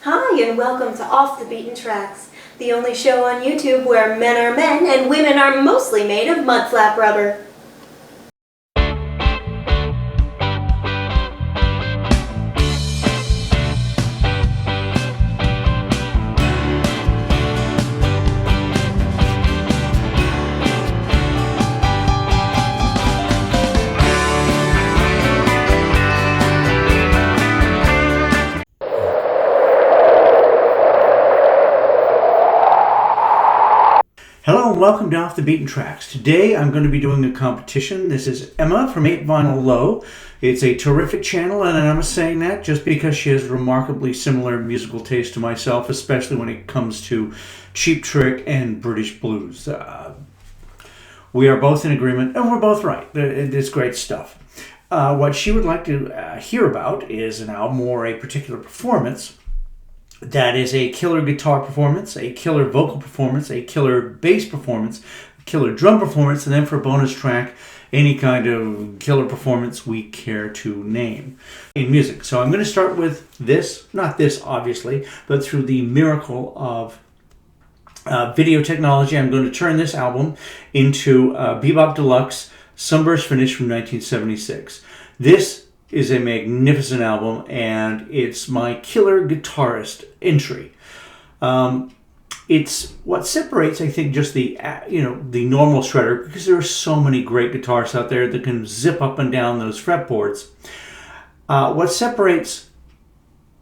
Hi, and welcome to Off the Beaten Tracks, the only show on YouTube where men are men and women are mostly made of mud flap rubber. Hello and welcome to Off the Beaten Tracks. Today I'm going to be doing a competition. This is Emma from 8 Vinyl Low. It's a terrific channel, and I'm saying that just because she has remarkably similar musical taste to myself, especially when it comes to Cheap Trick and British blues. We are both in agreement, and we're both right. It's great stuff. What she would like to hear about is an album or a particular performance that is a killer guitar performance, a killer vocal performance, a killer bass performance, a killer drum performance, and then for a bonus track, any kind of killer performance we care to name in music. So I'm going to start with this, not this obviously, but through the miracle of video technology, I'm going to turn this album into Bebop Deluxe Sunburst finish from 1976. This is a magnificent album, and it's my killer guitarist entry. It's what separates, I think, just the normal shredder, because there are so many great guitarists out there that can zip up and down those fretboards. What separates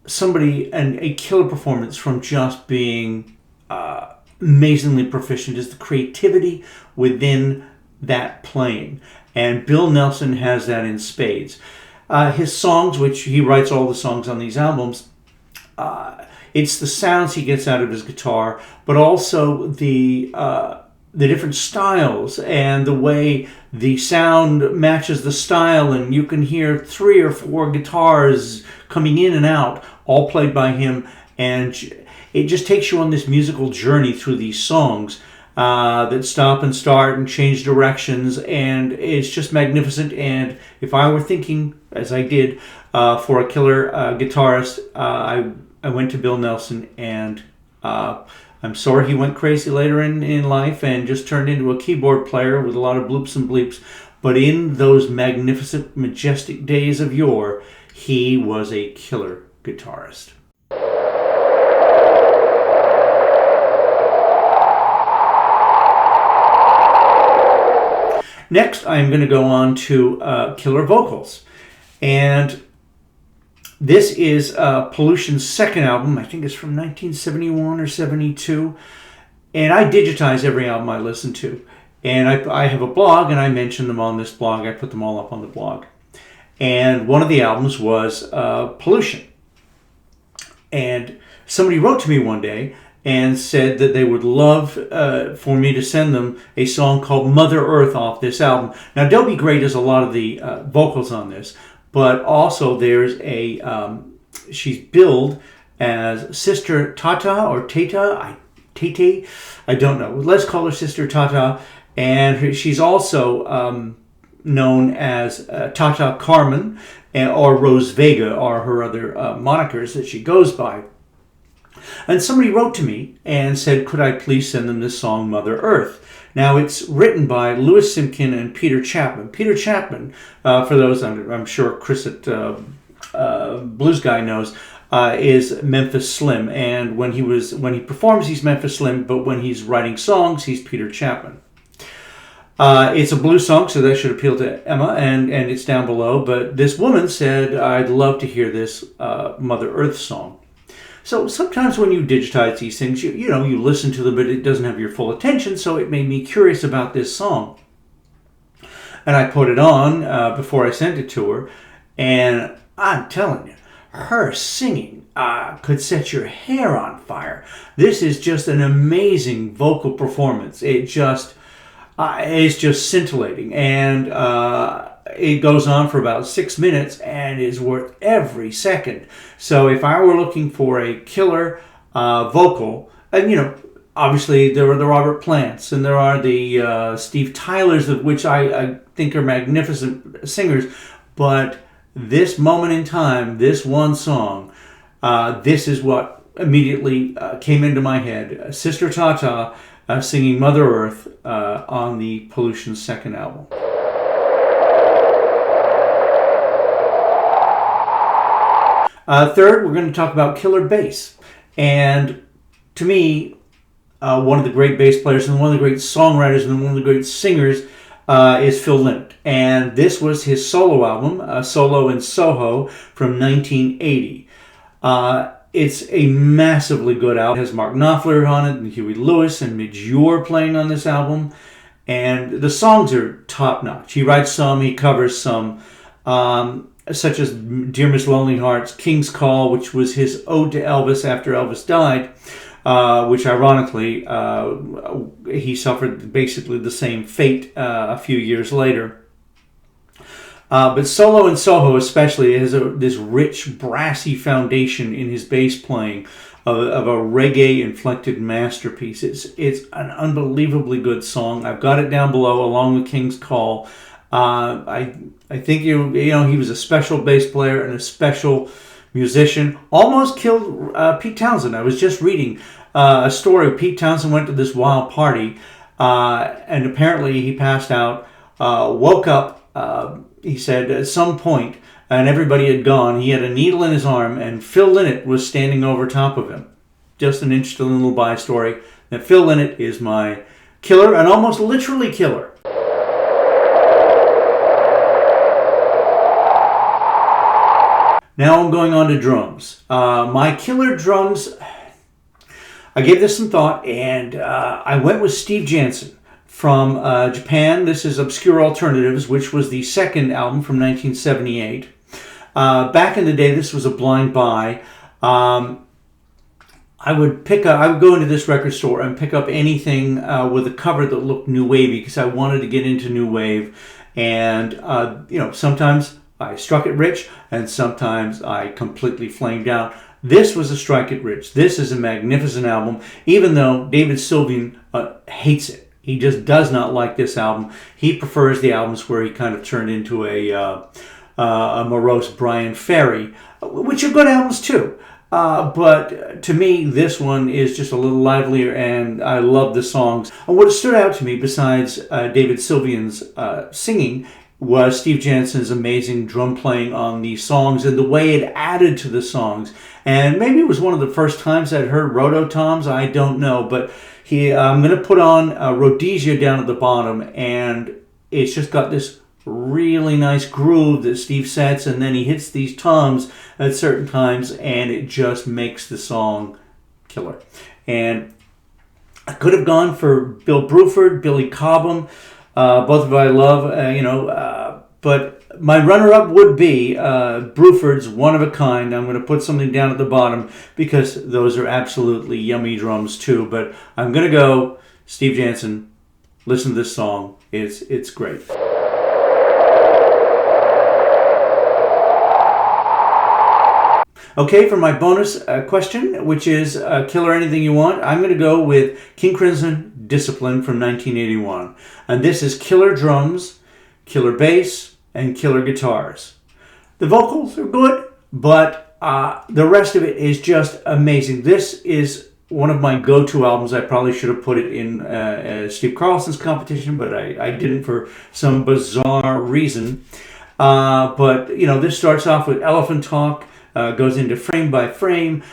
somebody and a killer performance from just being amazingly proficient is the creativity within that playing, and Bill Nelson has that in spades. His songs, which he writes all the songs on these albums, it's the sounds he gets out of his guitar, but also the different styles and the way the sound matches the style, and you can hear 3 or 4 guitars coming in and out, all played by him, and it just takes you on this musical journey through these songs that stop and start and change directions, and it's just magnificent. And if I were thinking, as I did, for a killer guitarist, I went to Bill Nelson, and I'm sorry he went crazy later in life and just turned into a keyboard player with a lot of bloops and bleeps, but in those magnificent, majestic days of yore, he was a killer guitarist. Next, I'm going to go on to killer vocals. And this is Pollution's second album. I think it's from 1971 or 72. And I digitize every album I listen to. And I have a blog, and I mention them on this blog. I put them all up on the blog. And one of the albums was Pollution. And somebody wrote to me one day and said that they would love for me to send them a song called Mother Earth off this album. Now, Dobie Gray does a lot of the vocals on this, but also there's she's billed as Sister Tata or Tata, Tate, I don't know. Let's call her Sister Tata. And she's also known as Tata Carmen, or Rose Vega are her other monikers that she goes by. And somebody wrote to me and said, could I please send them this song, Mother Earth? Now, it's written by Louis Simkin and Peter Chapman. Peter Chapman, for those I'm sure Chris at Blues Guy knows, is Memphis Slim. And when he performs, he's Memphis Slim, but when he's writing songs, he's Peter Chapman. It's a blues song, so that should appeal to Emma, and it's down below. But this woman said, I'd love to hear this Mother Earth song. So sometimes when you digitize these things, you listen to them, but it doesn't have your full attention, so it made me curious about this song. And I put it on before I sent it to her, and I'm telling you, her singing could set your hair on fire. This is just an amazing vocal performance. It's just scintillating, and it goes on for about 6 minutes and is worth every second. So if I were looking for a killer vocal, and obviously there are the Robert Plants and there are the Steve Tylers, of which I think are magnificent singers, but this moment in time, this one song, this is what immediately came into my head. Sister Tata singing Mother Earth on the Pollution's second album. Third, we're going to talk about killer bass. And to me, one of the great bass players and one of the great songwriters and one of the great singers is Phil Lynott. And this was his solo album, Solo in Soho, from 1980. It's a massively good album. It has Mark Knopfler on it, and Huey Lewis and Midge Ure playing on this album. And the songs are top-notch. He writes some, he covers some, such as Dear Miss Lonely Hearts, King's Call, which was his ode to Elvis after Elvis died, which ironically, he suffered basically the same fate a few years later. But Solo in Soho especially has this rich, brassy foundation in his bass playing of a reggae-inflected masterpiece. It's an unbelievably good song. I've got it down below along with King's Call. I think he was a special bass player and a special musician. Almost killed Pete Townsend. I was just reading a story. Pete Townsend went to this wild party, and apparently he passed out. Woke up. He said at some point, and everybody had gone. He had a needle in his arm, and Phil Lynott was standing over top of him. Just an interesting little by story. That Phil Lynott is my killer, and almost literally killer. Now I'm going on to drums. My killer drums, I gave this some thought, and I went with Steve Jansen from Japan. This is Obscure Alternatives, which was the second album from 1978. Back in the day, this was a blind buy. I would go into this record store and pick up anything with a cover that looked new wavy because I wanted to get into new wave. And sometimes I struck it rich, and sometimes I completely flamed out. This was a strike it rich. This is a magnificent album, even though David Sylvian hates it. He just does not like this album. He prefers the albums where he kind of turned into a morose Brian Ferry, which are good albums too. But to me, this one is just a little livelier, and I love the songs. And what stood out to me, besides David Sylvian's singing, was Steve Jansen's amazing drum playing on these songs and the way it added to the songs. And maybe it was one of the first times I'd heard rototoms, I don't know. But I'm going to put on Rhodesia down at the bottom, and it's just got this really nice groove that Steve sets, and then he hits these toms at certain times, and it just makes the song killer. And I could have gone for Bill Bruford, Billy Cobham, both of them I love, but my runner-up would be Bruford's One of a Kind. I'm going to put something down at the bottom because those are absolutely yummy drums too. But I'm going to go Steve Jansen. Listen to this song. It's great. Okay, for my bonus question, which is Killer Anything You Want, I'm going to go with King Crimson Discipline from 1981. And this is killer drums, killer bass, and killer guitars. The vocals are good, but the rest of it is just amazing. This is one of my go-to albums. I probably should have put it in Steve Carlson's competition, but I didn't for some bizarre reason. But this starts off with Elephant Talk, goes into Frame by Frame.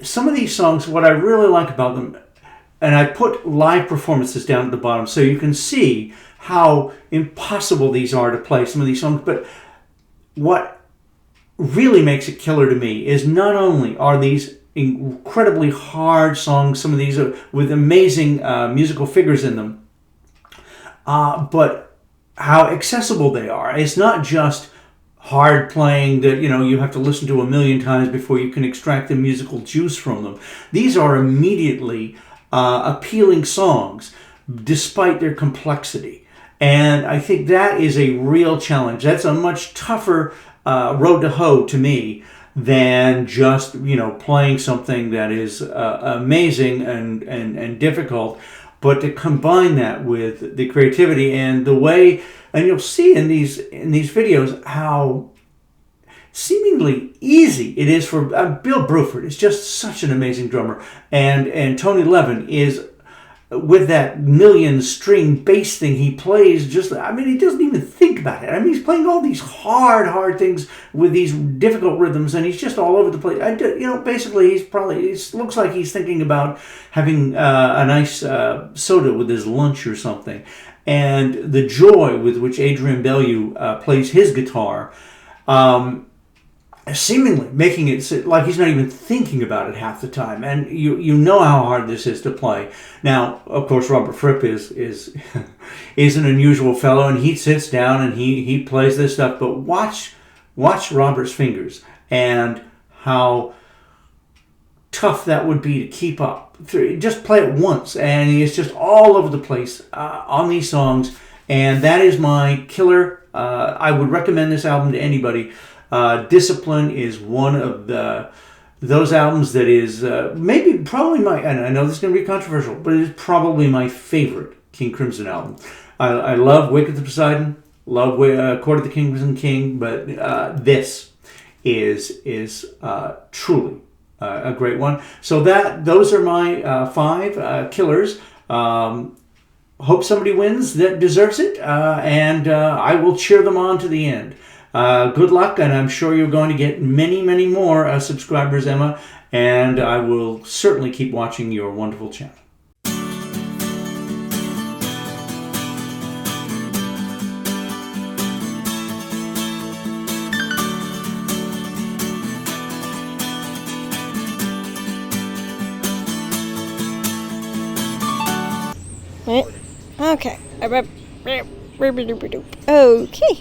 Some of these songs, what I really like about them, and I put live performances down at the bottom so you can see how impossible these are to play, some of these songs. But what really makes it killer to me is not only are these incredibly hard songs, some of these are with amazing musical figures in them, but how accessible they are. It's not just hard playing that you have to listen to a million times before you can extract the musical juice from them. These are immediately appealing songs despite their complexity, and I think that is a real challenge. That's a much tougher road to hoe to me than just playing something that is amazing and difficult, but to combine that with the creativity and the way. And you'll see in these videos how seemingly easy it is for Bill Bruford is just such an amazing drummer, and Tony Levin is, with that million string bass thing he plays, just, I mean, he doesn't even think about it. I mean, he's playing all these hard things with these difficult rhythms, and he's just all over the place. Basically, it looks like he's thinking about having a nice soda with his lunch or something. And the joy with which Adrian Bellew plays his guitar, seemingly making it like he's not even thinking about it half the time, and you know how hard this is to play. Now, of course, Robert Fripp is an unusual fellow, and he sits down and he plays this stuff. But watch Robert's fingers and how tough that would be to keep up. Just play it once, and it's just all over the place on these songs. And that is my killer. I would recommend this album to anybody. Discipline is one of those albums that is probably my, and I know this is going to be controversial, but it is probably my favorite King Crimson album. I love Wake of the Poseidon, love Court of the Crimson King, but this is truly a great one. So those are my 5 killers. Hope somebody wins that deserves it, and I will cheer them on to the end. Good luck, and I'm sure you're going to get many, many more subscribers, Emma, and I will certainly keep watching your wonderful channel. Right? Okay. Okay.